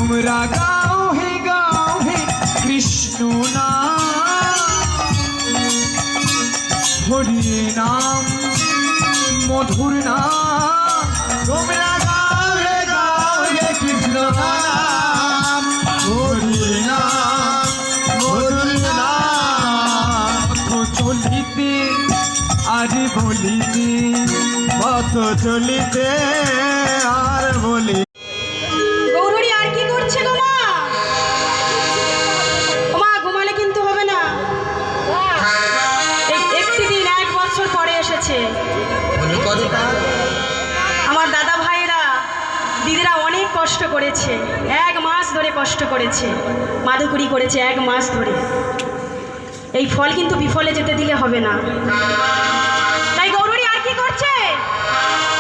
তোমরা গাও হে কৃষ্ণ নাম, হরি নাম মধুর নাম। তোমরা গাও হে কৃষ্ণ নাম, হরি নাম মধুর নাম। চলিতে আর বলিতে, পথ চলিতে আর বলি। গৌরী আর কি করছে গো মা? ও মা, ঘুমালে কিন্তু হবে না। একটি দিন 1 বছর পরে এসেছে। আমার দাদা ভাইরা দিদিরা অনেক কষ্ট করেছে, 1 মাস ধরে কষ্ট করেছে, মাদুকুরি করেছে 1 মাস ধরে। এই ফল কিন্তু বিফলে যেতে দিলে হবে না। তাই গৌরী আর কি করছে?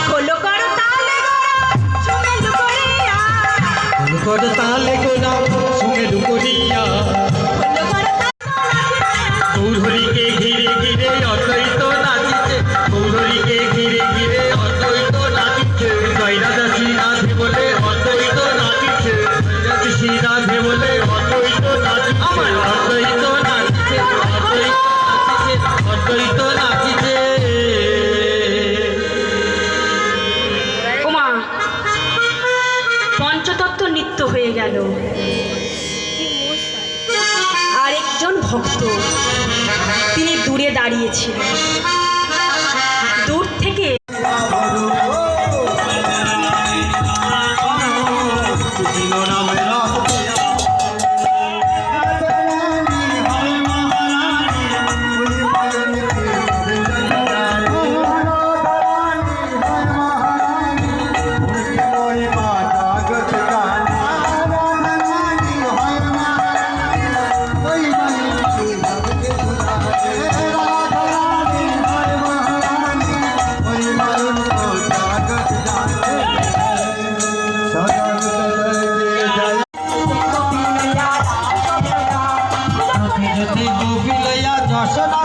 খোলো করো তালে তালে গোনা সুমে দুকরিয়া, গৌরীকে ঘিরে ঘিরে অদ্বৈত নাচিছে, গৌরীকে ঘিরে ঘিরে অদ্বৈত নাচিছে। জয় রাজা শ্রীনাথে বলে অদ্বৈত নাচিছে, শ্রীনাথে বলে অদ্বৈত নাচিছে, অদ্বৈত নাচিছে, অদ্বৈত নাচিছে, অদ্বৈত নাচিছে। ওমা, পঞ্চতত্ত্ব নৃত্য হয়ে গেল। আর একজন ভক্ত, তিনি দূরে দাঁড়িয়েছিলেন। দূর থেকে গোপিলয়া যশোনা